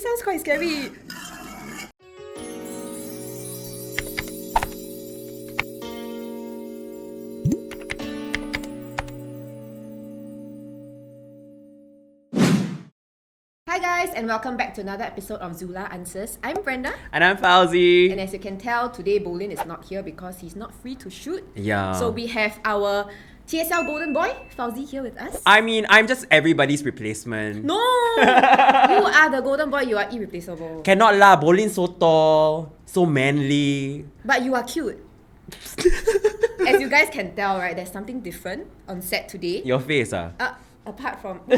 This sounds quite scary. Hi guys, and welcome back to another episode of Zula Answers. I'm Brenda. And I'm Fauzi. And as you can tell, today Bolin is not here because he's not free to shoot. Yeah. So we have our TSL Golden Boy, Fauzi, here with us. I mean, I'm just everybody's replacement. No! You are the Golden Boy, you are irreplaceable. Cannot lah, Bolin so tall, so manly. But you are cute. As you guys can tell, right, there's something different on set today. Your face, ah. Apart from... I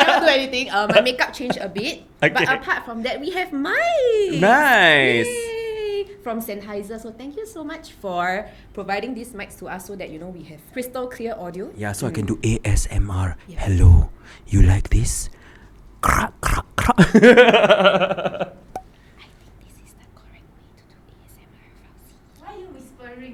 never do anything. My makeup changed a bit. Okay. But apart from that, we have mics. Nice. Yay! From Sennheiser. So thank you so much for providing these mics to us so that, we have crystal clear audio. Yeah, so I can do ASMR. Yeah. Hello, you like this? Crack, crack, crack. I think this is the correct way to do ASMR, Fauzi. Why are you whispering?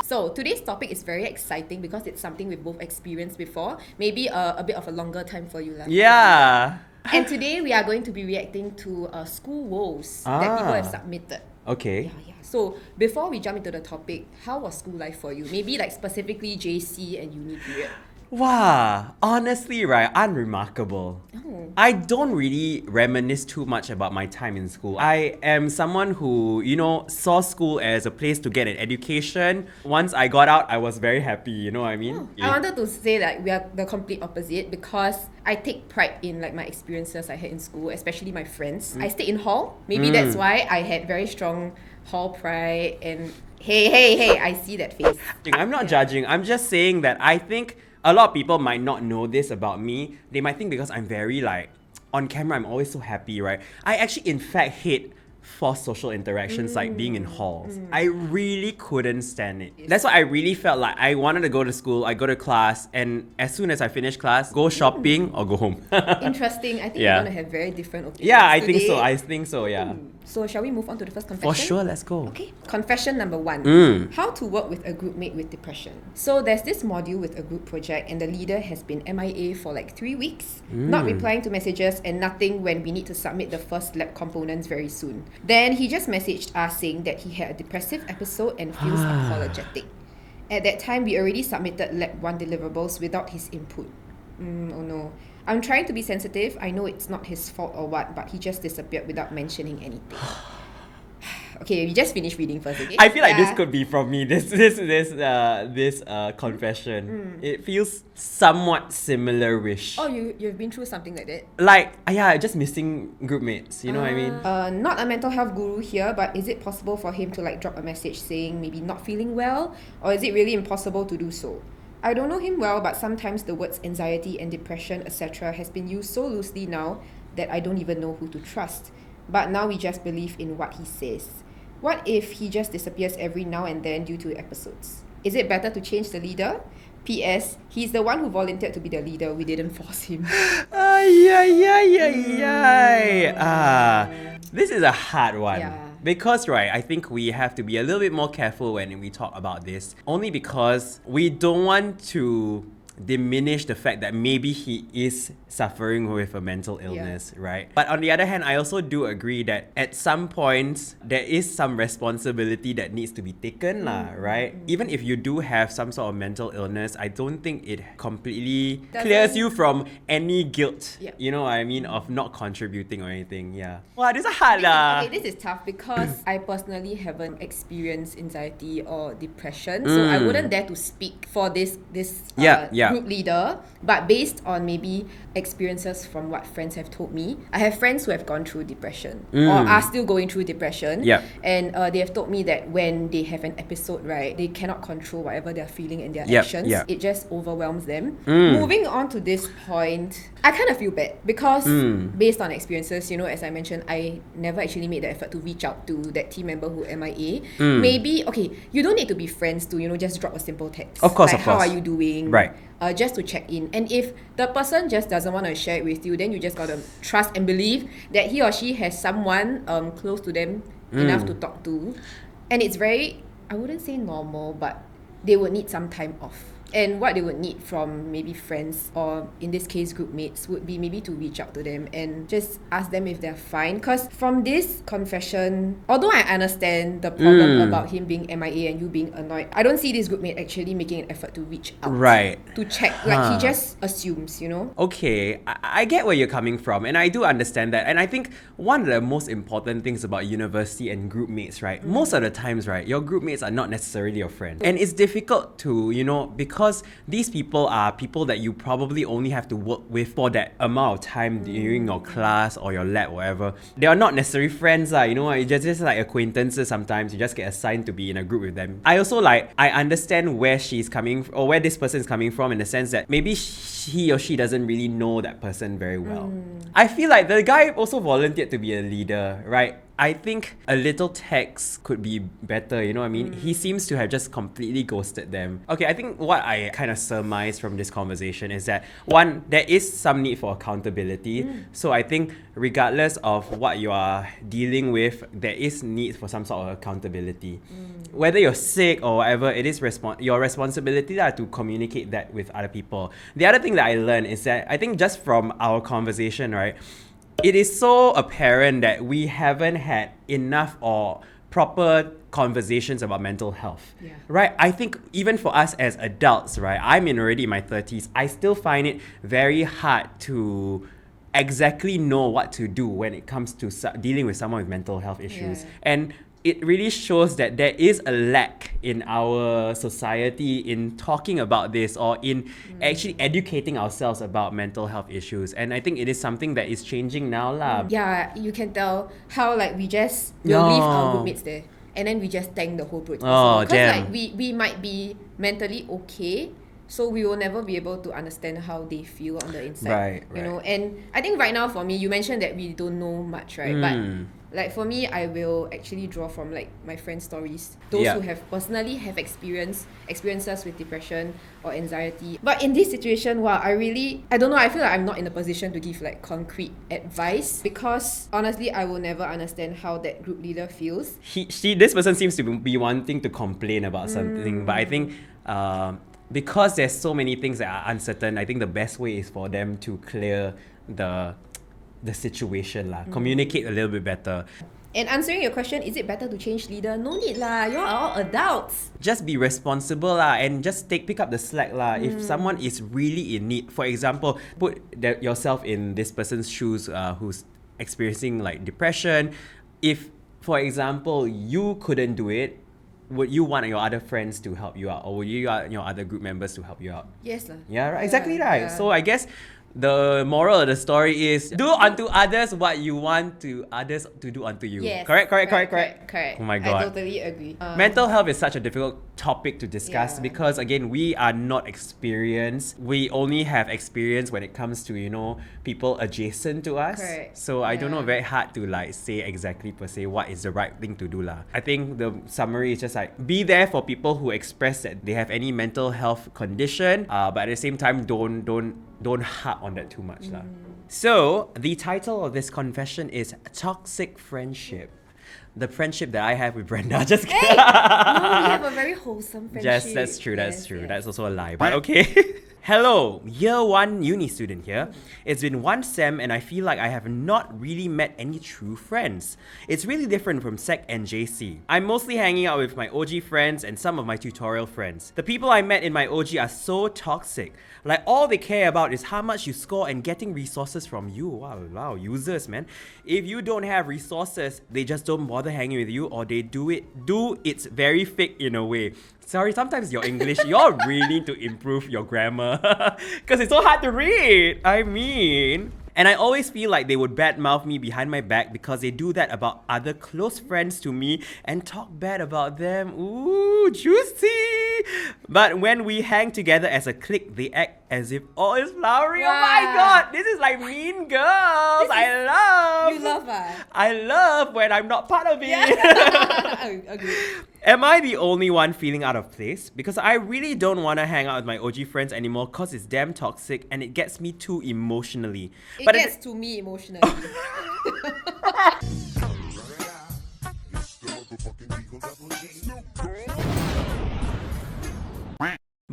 So today's topic is very exciting because it's something we've both experienced before. Maybe a bit of a longer time for you. Yeah. And today we are going to be reacting to school woes that people have submitted. Okay. Yeah. So before we jump into the topic, how was school life for you? Maybe like specifically JC and uni period. Wow. Honestly, right, unremarkable. Oh. I don't really reminisce too much about my time in school. I am someone who, saw school as a place to get an education. Once I got out, I was very happy, you know what I mean? I wanted to say like we are the complete opposite because I take pride in like my experiences I had in school, especially my friends. I stayed in hall. Maybe that's why I had very strong hall pride and hey, I see that face. I'm not judging. I'm just saying that I think a lot of people might not know this about me. They might think because I'm very on camera, I'm always so happy, right? I actually in fact hate forced social interactions like being in halls. I really couldn't stand it. That's why I really felt like I wanted to go to school, I go to class, and as soon as I finish class, go shopping or go home. Interesting. I think Yeah. we're going to have very different opinions Yeah, I today. think so, yeah. So shall we move on to the first confession? For sure, let's go. Okay, confession number 1. How to work with a group mate with depression. So there's this module with a group project and the leader has been MIA for like 3 weeks, not replying to messages and nothing when we need to submit the first lab components very soon. Then he just messaged us saying that he had a depressive episode and feels apologetic. At that time, we already submitted lab 1 deliverables without his input. Oh no. I'm trying to be sensitive. I know it's not his fault or what, but he just disappeared without mentioning anything. Okay, we just finished reading first, okay? I feel like this could be from me. This confession. It feels somewhat similar-ish. Oh, you've been through something like that? Just missing group mates. You know what I mean? Not a mental health guru here, but is it possible for him to drop a message saying maybe not feeling well? Or is it really impossible to do so? I don't know him well, but sometimes the words anxiety and depression, etc. has been used so loosely now that I don't even know who to trust. But now we just believe in what he says. What if he just disappears every now and then due to episodes? Is it better to change the leader? P.S. He's the one who volunteered to be the leader. We didn't force him. This is a hard one. Yeah. Because, right, I think we have to be a little bit more careful when we talk about this. Only because we don't want to diminish the fact that maybe he is suffering with a mental illness, right? But on the other hand, I also do agree that at some point, there is some responsibility that needs to be taken, right? Even if you do have some sort of mental illness, I don't think it completely clears you from any guilt, you know what I mean, of not contributing or anything, yeah. Wow, this is hard lah. Okay, this is tough because I personally haven't experienced anxiety or depression, so I wouldn't dare to speak for this group leader. But based on maybe experiences from what friends have told me, I have friends who have gone through depression or are still going through depression, and they have told me that when they have an episode, right, they cannot control whatever they're feeling and their actions. It just overwhelms them. Moving on to this point, I kind of feel bad because based on experiences, as I mentioned, I never actually made the effort to reach out to that team member who MIA. Maybe, okay, you don't need to be friends to, just drop a simple text. Of course, how are you doing? Right. Just to check in. And if the person just doesn't want to share it with you, then you just gotta trust and believe that he or she has someone close to them enough to talk to. And it's very, I wouldn't say normal, but they would need some time off. And what they would need from maybe friends or in this case group mates would be maybe to reach out to them and just ask them if they're fine. Because from this confession, although I understand the problem about him being MIA and you being annoyed, I don't see this group mate actually making an effort to reach out. Right. To check. Like he just assumes, you know? Okay, I get where you're coming from, and I do understand that. And I think one of the most important things about university and group mates, right? Most of the times, right, your group mates are not necessarily your friends. And it's difficult to, because these people are people that you probably only have to work with for that amount of time during your class or your lab, whatever. They are not necessarily friends, it's just like acquaintances sometimes. You just get assigned to be in a group with them. I also I understand where she's coming or where this person is coming from, in the sense that maybe he or she doesn't really know that person very well. I feel like the guy also volunteered to be a leader, right? I think a little text could be better, you know what I mean? He seems to have just completely ghosted them. Okay, I think what I kind of surmise from this conversation is that, one, there is some need for accountability. So I think regardless of what you are dealing with, there is need for some sort of accountability. Whether you're sick or whatever, it is your responsibility to communicate that with other people. The other thing that I learned is that I think just from our conversation, right, it is so apparent that we haven't had enough or proper conversations about mental health, right? I think even for us as adults, right, I'm already in my 30s, I still find it very hard to exactly know what to do when it comes to dealing with someone with mental health issues. And it really shows that there is a lack in our society in talking about this or in actually educating ourselves about mental health issues. And I think it is something that is changing now lah. Yeah, you can tell how we just leave our group mates there and then we just tank the whole project. Because we might be mentally okay, so we will never be able to understand how they feel on the inside. You know, and I think right now for me, you mentioned that we don't know much, right? But for me, I will actually draw from my friends' stories. Those who have personally have experiences with depression or anxiety. But in this situation, wow, I don't know, I feel like I'm not in a position to give concrete advice, because honestly, I will never understand how that group leader feels. This person seems to be wanting to complain about something, but I think because there's so many things that are uncertain, I think the best way is for them to clear the situation lah. Communicate a little bit better. And answering your question, is it better to change leader? No need lah, you're all adults. Just be responsible lah, and just pick up the slack lah. If someone is really in need, for example, put yourself in this person's shoes who's experiencing depression. If, for example, you couldn't do it, would you want your other friends to help you out, or would you want your other group members to help you out? Yes lah. Yeah, right. Exactly right. So I guess the moral of the story is do unto others what you want others to do unto you. Yes. Correct. Correct. Oh my God. I totally agree. Mental health is such a difficult topic to discuss because, again, we are not experienced. We only have experience when it comes to, people adjacent to us. Correct. So I don't know, very hard to say exactly per se what is the right thing to do lah. I think the summary is just be there for people who express that they have any mental health condition, but at the same time don't harp on that too much lah. So the title of this confession is Toxic Friendship. The friendship that I have with Brenda. Just kidding. Hey! No, we have a very wholesome friendship. Yes, that's true. Yes. That's also a lie, but okay. Hello, year 1 uni student here. It's been one sem and I feel like I have not really met any true friends. It's really different from Sec and JC. I'm mostly hanging out with my OG friends and some of my tutorial friends. The people I met in my OG are so toxic. All they care about is how much you score and getting resources from you. Wow, users, man. If you don't have resources, they just don't bother hanging with you, or they do it's very fake in a way. Sorry, sometimes your English, you all really need to improve your grammar because it's so hard to read. And I always feel like they would badmouth me behind my back because they do that about other close friends to me and talk bad about them. Ooh, juicy! But when we hang together as a clique, they act as if all is flowery. Wow. Oh my God, this is like Mean Girls. You love I love when I'm not part of it. Yeah. I agree. Am I the only one feeling out of place? Because I really don't want to hang out with my OG friends anymore because it's damn toxic and it gets me too emotionally. It gets to me emotionally.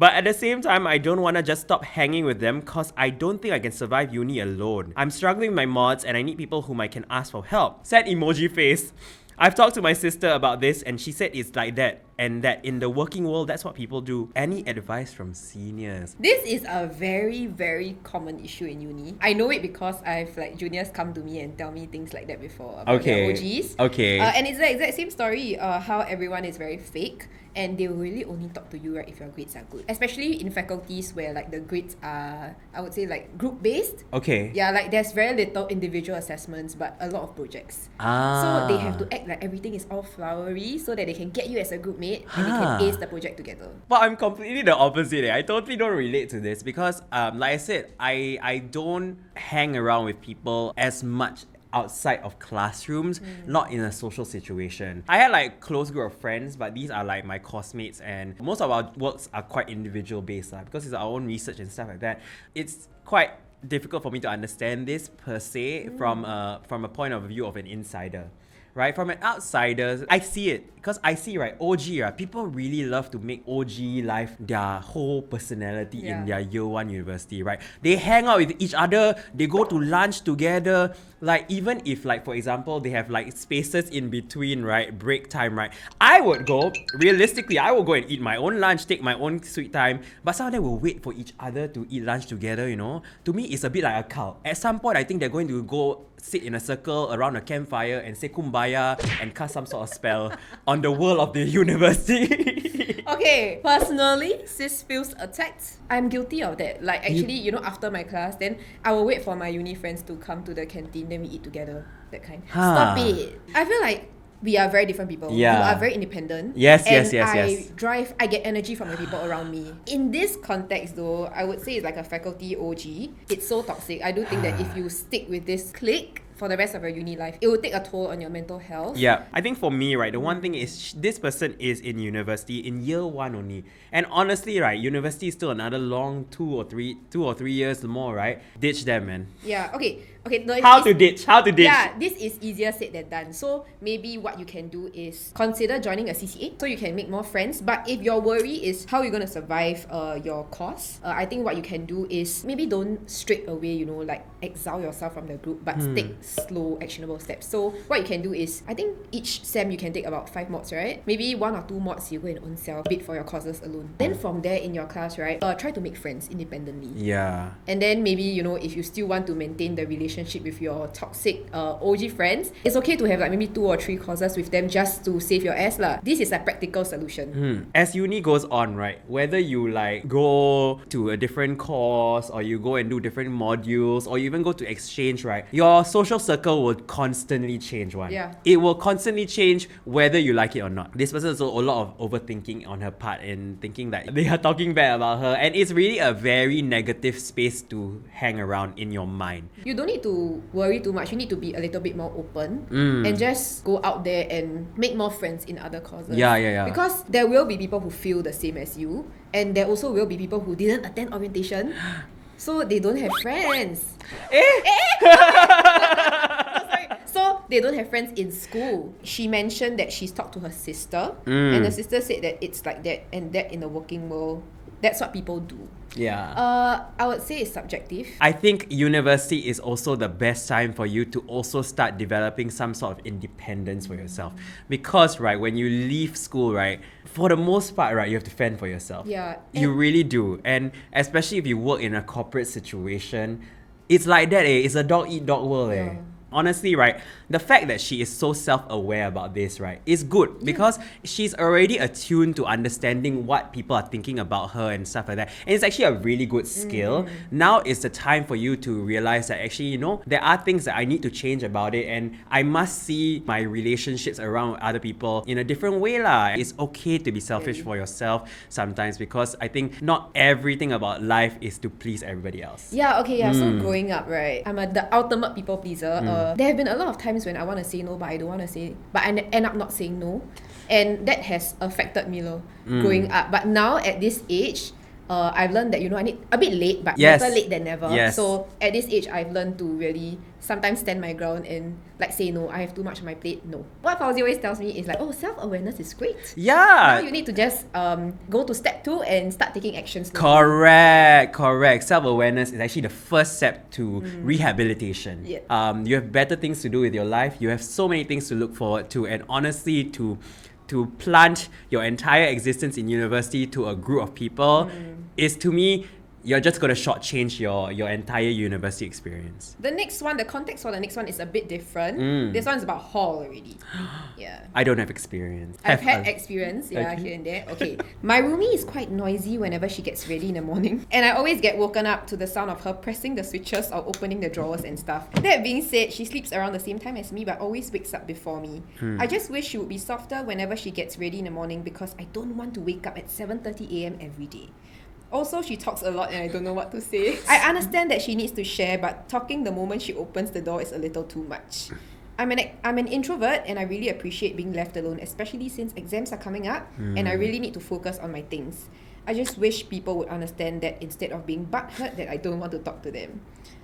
But at the same time, I don't want to just stop hanging with them because I don't think I can survive uni alone. I'm struggling with my mods and I need people whom I can ask for help. Sad emoji face. I've talked to my sister about this and she said it's like that and that in the working world, that's what people do. Any advice from seniors? This is a very, very common issue in uni. I know it because I've juniors come to me and tell me things like that before about their OGs. Okay. And it's the exact same story, how everyone is very fake. And they will really only talk to you, right, if your grades are good. Especially in faculties where the grades are, I would say, group based. Okay. Yeah, there's very little individual assessments, but a lot of projects. So they have to act like everything is all flowery so that they can get you as a group mate and they can ace the project together. But I'm completely the opposite. I totally don't relate to this because, like I said, I don't hang around with people as much outside of classrooms, not in a social situation. I had close group of friends, but these are my course-mates and most of our works are quite individual based because it's our own research and stuff like that. It's quite difficult for me to understand this per se from a point of view of an insider. Right? From an outsider, I see it. Because I see, OG, people really love to make OG life their whole personality in their year one university, right? They hang out with each other, they go to lunch together. Even if, for example, they have spaces in between, right? Break time, right? Realistically, I will go and eat my own lunch, take my own sweet time. But some of them will wait for each other to eat lunch together, you know? To me, it's a bit like a cult. At some point, I think they're going to go sit in a circle around a campfire and say kumbaya and cast some sort of spell on the world of the university. Okay, personally, sis feels attacked. I'm guilty of that. Actually, after my class, then I will wait for my uni friends to come to the canteen, then we eat together, that kind. Stop it. I feel like we are very different people. Yeah. You are very independent. Yes. I get energy from the people around me. In this context though, I would say it's like a faculty OG. It's so toxic. I do think that if you stick with this clique for the rest of your uni life, it will take a toll on your mental health. Yeah, I think for me, the one thing is this person is in university in year one only. And honestly, university is still another long 2 or 3 years more, right? Ditch them, man. Yeah, okay. No, How to ditch? Yeah, this is easier said than done. So maybe what you can do is consider joining a CCA so you can make more friends. But if your worry is how you're going to survive your course, I think what you can do is maybe don't straight away, exile yourself from the group, but take slow, actionable steps. So what you can do is, I think each sem you can take about 5 mods, right? Maybe 1 or 2 mods you go and own self bid for your courses alone. Then from there in your class, right, try to make friends independently. Yeah. And then maybe, if you still want to maintain the relationship with your toxic OG friends, it's okay to have maybe 2 or 3 courses with them just to save your ass lah. This is a practical solution. As uni goes on, right, whether you go to a different course or you go and do different modules or you even go to exchange, right, your social circle will constantly change. Yeah. It will constantly change whether you like it or not. This person has a lot of overthinking on her part and thinking that they are talking bad about her, and it's really a very negative space to hang around in your mind. You don't need to worry too much. You need to be a little bit more open and just go out there and make more friends in other courses. Yeah. Because there will be people who feel the same as you, and there also will be people who didn't attend orientation, so they don't have friends. So they don't have friends in school. She mentioned that she's talked to her sister, and the sister said that it's like that, and that in the working world, that's what people do. Yeah. I would say it's subjective. I think university is also the best time for you to also start developing some sort of independence for yourself. Because, when you leave school, for the most part, you have to fend for yourself. Yeah. You really do. And especially if you work in a corporate situation, it's like that, It's a dog-eat-dog world, Yeah. Honestly, the fact that she is so self-aware about this, is good because she's already attuned to understanding what people are thinking about her and stuff like that. And it's actually a really good skill. Now is the time for you to realize that actually, there are things that I need to change about it, and I must see my relationships around other people in a different way lah. It's okay to be selfish for yourself sometimes, because I think not everything about life is to please everybody else. Yeah, okay, yeah. So growing up, I'm the ultimate people pleaser. There have been a lot of times when I want to say no, but I don't want to say, but I end up not saying no, and that has affected me growing up. But now at this age, I've learned that, I need a bit late, but Yes. better late than never. Yes. So at this age, I've learned to really sometimes stand my ground and like say no, I have too much on my plate. No. What Fauzi always tells me is like, oh, self-awareness is great. Now Yeah. you need to just go to step 2 and start taking actions. Correct. Self-awareness is actually the first step to rehabilitation. Yeah. You have better things to do with your life. You have so many things to look forward to, and honestly, to plant your entire existence in university to a group of people is, to me, you're just going to shortchange your entire university experience. The next one, the context for the next one is a bit different. This one's about hall already. Yeah. I don't have experience. I've had experience, Okay. here and there. Okay. My roomie is quite noisy whenever she gets ready in the morning. And I always get woken up to the sound of her pressing the switches or opening the drawers and stuff. That being said, she sleeps around the same time as me but always wakes up before me. I just wish she would be softer whenever she gets ready in the morning because I don't want to wake up at 7:30 a.m. every day. Also, she talks a lot and I don't know what to say. I understand that she needs to share, but talking the moment she opens the door is a little too much. I'm an introvert and I really appreciate being left alone, especially since exams are coming up and I really need to focus on my things. I just wish people would understand that instead of being butthurt that I don't want to talk to them.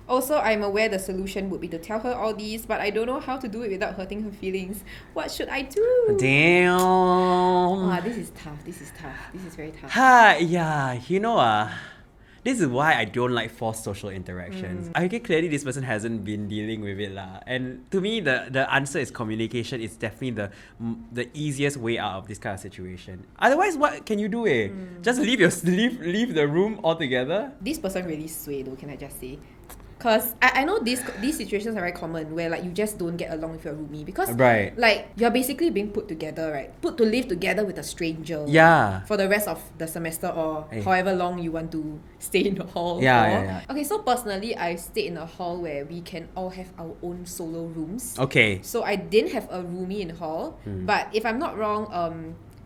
Also, I'm aware the solution would be to tell her all these, but I don't know how to do it without hurting her feelings. What should I do? Damn. Wow, this is tough. This is very tough. Yeah, this is why I don't like forced social interactions. I think clearly this person hasn't been dealing with it lah. And to me, the answer is communication. It's definitely the easiest way out of this kind of situation. Otherwise, what can you do? Just leave the room altogether. This person really sway though, can I just say? Because I know these situations are very common where like you just don't get along with your roomie because Right. like you're basically being put together, right? Put to live together with a stranger. Yeah. For the rest of the semester or however long you want to stay in the hall. Yeah. Okay, so personally, I stayed in a hall where we can all have our own solo rooms. Okay. So I didn't have a roomie in hall, but if I'm not wrong,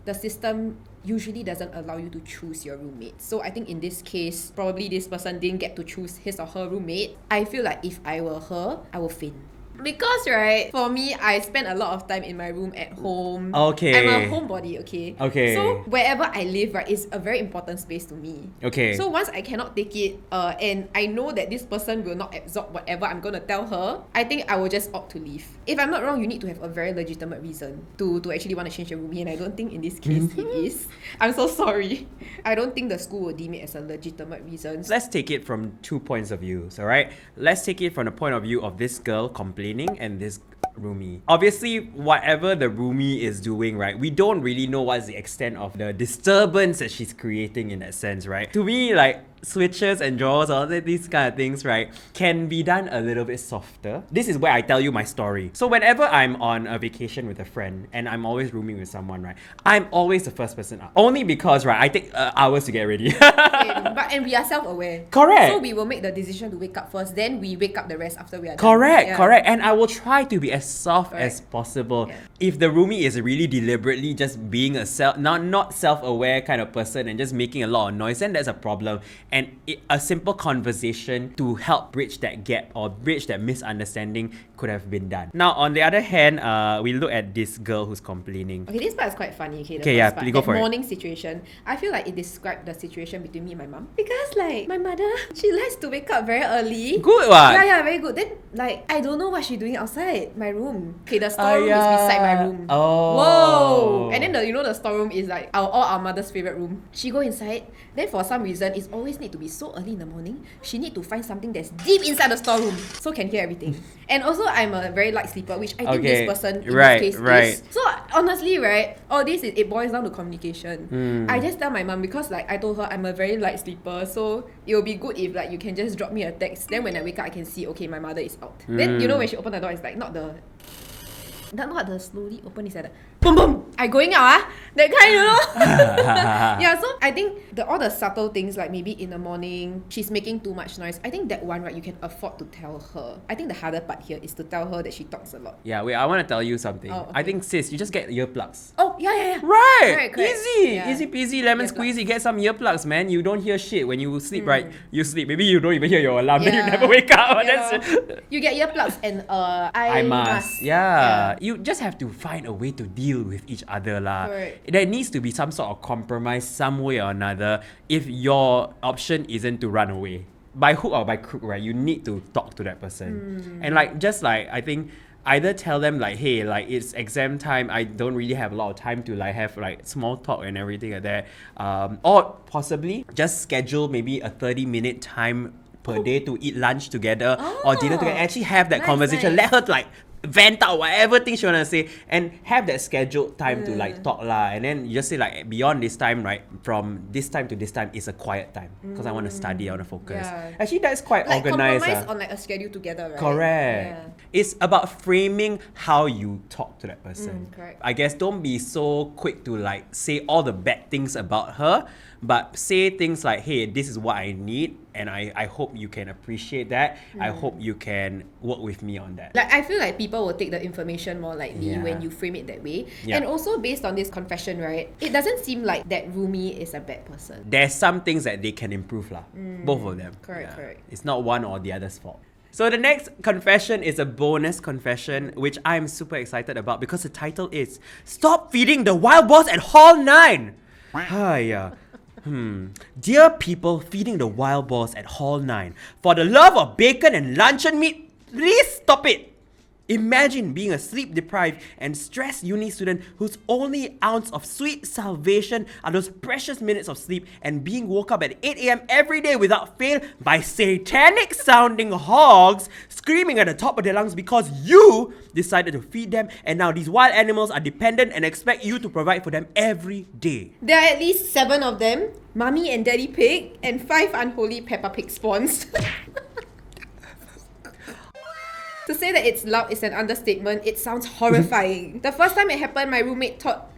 the system usually doesn't allow you to choose your roommate. So I think in this case, probably this person didn't get to choose his or her roommate. I feel like if I were her, I would faint. Because, right, for me, I spend a lot of time in my room at home. Okay. I'm a homebody, okay? Okay. So wherever I live, right, is a very important space to me. Okay. So once I cannot take it, and I know that this person will not absorb whatever I'm gonna tell her, I think I will just opt to leave. If I'm not wrong, you need to have a very legitimate reason to actually want to change your roomie, and I don't think in this case it is. I'm so sorry. I don't think the school will deem it as a legitimate reason. Let's take it from 2 points of view, alright? Let's take it from the point of view of this girl complaining and this roomie. Obviously, whatever the roomie is doing, right, we don't really know what's the extent of the disturbance that she's creating in that sense, right? To me, like, switches and drawers, all these kind of things, right, can be done a little bit softer. This is where I tell you my story. So whenever I'm on a vacation with a friend and I'm always rooming with someone, right, I'm always the first person up. Only because, right, I take hours to get ready. And we are self-aware. Correct. So we will make the decision to wake up first, then we wake up the rest after we are done. Correct. And I will try to be as soft as possible. Yeah. If the roomie is really deliberately just being a not self-aware kind of person and just making a lot of noise, then that's a problem. And a simple conversation to help bridge that gap or bridge that misunderstanding could have been done. Now, on the other hand, we look at this girl who's complaining. Okay, this part is quite funny. Okay, Please go for it. Morning situation. I feel like it described the situation between me and my mom. Because like my mother, she likes to wake up very early. Good what? Yeah, very good. Then like I don't know what she's doing outside my room. Okay, the storeroom is beside my room. Oh. Whoa! And then the storeroom is like all our mother's favorite room. She go inside. Then for some reason, it's always need to be so early in the morning. She need to find something that's deep inside the storeroom so can hear everything. And also, I'm a very light sleeper, which I think this person in this case is. So honestly, right, all this it boils down to communication. I just tell my mom because like I told her I'm a very light sleeper, so it will be good if like you can just drop me a text. Then when I wake up, I can see okay my mother is out. Then when she opened the door, it's like not the slowly open, it's like boom boom, I going out that kind, Yeah, so I think all the subtle things like maybe in the morning she's making too much noise, I think that one, right, you can afford to tell her. I think the harder part here is to tell her that she talks a lot. Yeah, wait, I want to tell you something. Oh, okay. I think sis, you just get earplugs. Oh yeah. Right! Correct. Easy! Yeah. Easy peasy lemon Earplugs. squeezy. Get some earplugs, man. You don't hear shit. When you sleep, right? You sleep. Maybe you don't even hear your alarm. Then you never wake up. You get earplugs and eye mask. Yeah. You just have to find a way to deal deal with each other lah. Correct. There needs to be some sort of compromise some way or another if your option isn't to run away. By hook or by crook, right? You need to talk to that person. And like, just like, I think either tell them like, hey, like it's exam time, I don't really have a lot of time to like have like small talk and everything like that. Or possibly just schedule maybe a 30-minute time per day to eat lunch together or dinner together. Actually have that conversation. Nice. Let her like vent out whatever thing she wanna say and have that scheduled time to like talk lah. And then you just say like beyond this time, right? From this time to this time is a quiet time because I want to study, I want to focus. Yeah. Actually, that's quite Like organized. compromise on like a schedule together, right? Correct. Yeah. It's about framing how you talk to that person. Correct. I guess don't be so quick to like say all the bad things about her, but say things like, hey, this is what I need and I hope you can appreciate that. I hope you can work with me on that. Like, I feel like people will take the information more lightly Yeah. when you frame it that way. Yeah. And also based on this confession, right, it doesn't seem like that roomie is a bad person. There's some things that they can improve lah. Both of them. Correct. It's not one or the other's fault. So the next confession is a bonus confession, which I'm super excited about because the title is Stop Feeding the Wild Boars at Hall 9! Hiya. Dear people feeding the wild boars at Hall 9, for the love of bacon and luncheon meat, please stop it! Imagine being a sleep-deprived and stressed uni student whose only ounce of sweet salvation are those precious minutes of sleep and being woke up at 8 a.m. every day without fail by satanic-sounding hogs screaming at the top of their lungs because you decided to feed them and now these wild animals are dependent and expect you to provide for them every day. There are at least 7 of them, Mommy and Daddy Pig, and 5 unholy Peppa Pig spawns. To say that it's loud is an understatement. It sounds horrifying. The first time it happened, my roommate thought...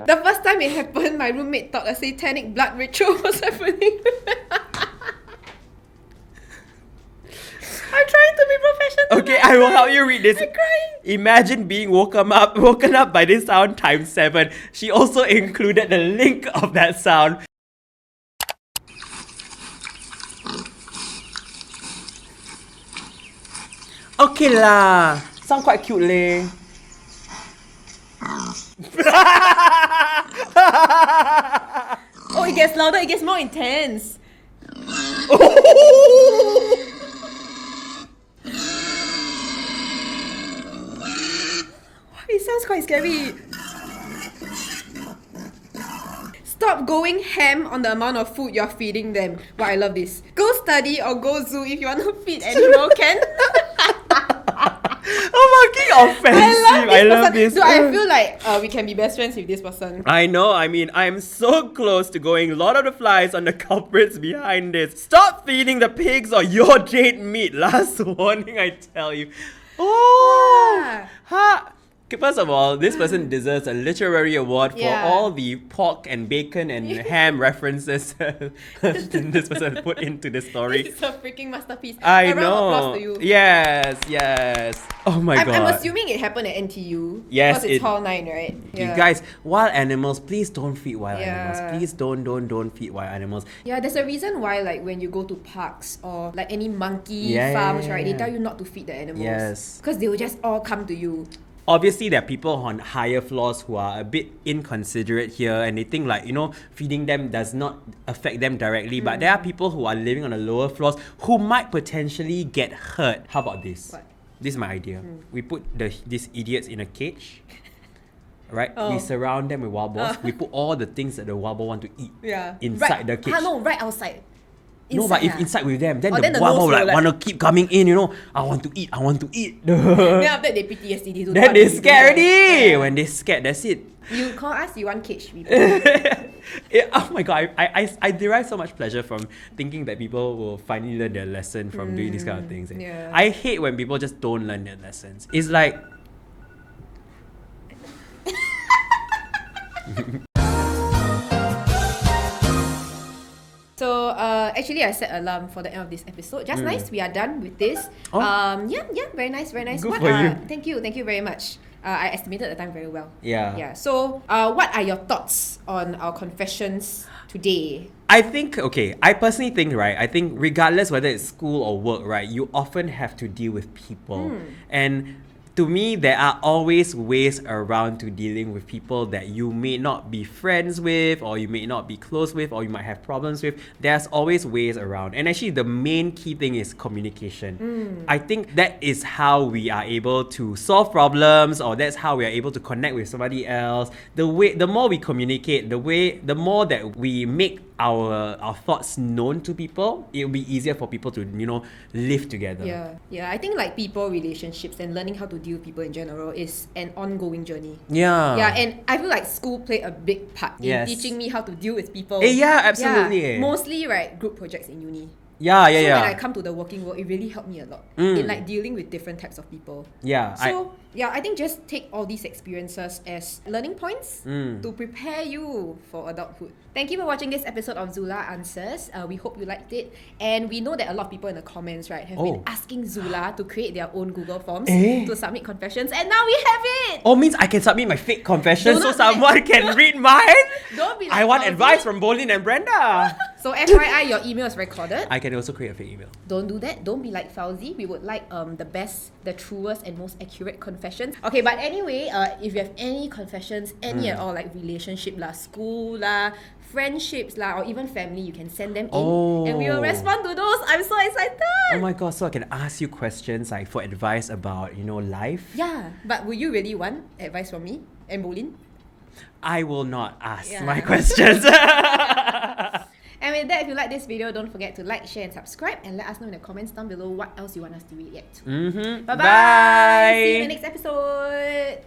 The first time it happened, my roommate thought a satanic blood ritual was happening. I'm trying to be professional. Okay, I will help you read this. I'm crying. Imagine being woken up by this sound times 7. She also included the link of that sound. Okay lah, sound quite cute leh. Oh, it gets louder, it gets more intense. It sounds quite scary. Stop going ham on the amount of food you're feeding them. Wow, I love this. Go study or go zoo if you want to feed animal, can? Oh, fucking offensive. I love this. Dude, I feel like we can be best friends with this person. I know, I mean, I'm so close to going Lord of the Flies on the culprits behind this. Stop feeding the pigs or your dead meat. Last warning, I tell you. Oh! Ha! First of all, this person deserves a literary award for all the pork and bacon and ham references this person put into the story. It's a freaking masterpiece. I A round of know. applause to you. Yes. Oh my god. I'm assuming it happened at NTU. Yes, because it's Hall 9, right? You guys, wild animals, please don't feed wild Yeah. animals. Please don't feed wild animals. Yeah, there's a reason why, like, when you go to parks or like any monkey Yeah, farms, yeah, right? yeah. They tell you not to feed the animals. Yes. Because they will just all come to you. Obviously, there are people on higher floors who are a bit inconsiderate here and they think like, feeding them does not affect them directly. But there are people who are living on the lower floors who might potentially get hurt. How about this? What? This is my idea. We put these idiots in a cage. Right? Oh. We surround them with wild boars. We put all the things that the wild boar want to eat inside the cage. No, right outside. No, but if inside with them, then then the the wild nose boar will like want to keep coming in, I want to eat. Then after that, they PTSD. They don't Then want they to eat scared it. already. Yeah. When they scared, that's it. You call us, you want cage people. Oh my god, I derive so much pleasure from thinking that people will finally learn their lesson from doing these kind of things. Yeah. I hate when people just don't learn their lessons. It's like... So actually I set alarm for the end of this episode. Just nice, we are done with this. Oh. Yeah, very nice. Good for you. Thank you very much. I estimated the time very well. Yeah. Yeah. So, what are your thoughts on our confessions today? I think, okay, I personally think, right, I think regardless whether it's school or work, right, you often have to deal with people. And to me, there are always ways around to dealing with people that you may not be friends with, or you may not be close with, or you might have problems with. There's always ways around. And actually, the main key thing is communication. I think that is how we are able to solve problems, or that's how we are able to connect with somebody else. The more we communicate, the more that we make our thoughts known to people, it'll be easier for people to, live together. Yeah. I think like people, relationships, and learning how to deal with people in general is an ongoing journey. Yeah, and I feel like school played a big part in teaching me how to deal with people. Yeah, absolutely. Mostly, right, group projects in uni. Yeah. So when I come to the working world, it really helped me a lot in like dealing with different types of people. Yeah. So I think just take all these experiences as learning points to prepare you for adulthood. Thank you for watching this episode of Zula Answers. We hope you liked it. And we know that a lot of people in the comments, right, have been asking Zula to create their own Google Forms to submit confessions. And now we have it! Oh, means I can submit my fake confession so someone can read mine? Don't be like I want Fauzi. advice from Bolin and Brenda. So FYI, your email is recorded. I can also create a fake email. Don't do that. Don't be like Fauzi. We would like the best, the truest, and most accurate confessions. Okay, but anyway, if you have any confessions, any at all, like relationship lah, school lah, friendships lah, or even family, you can send them in, and we will respond to those. I'm so excited. Oh my god! So I can ask you questions like for advice about life. Yeah, but will you really want advice from me and Bolin? I will not ask my questions. And with that, if you like this video, don't forget to like, share, and subscribe, and let us know in the comments down below what else you want us to react to. Bye. Bye. See you in the next episode.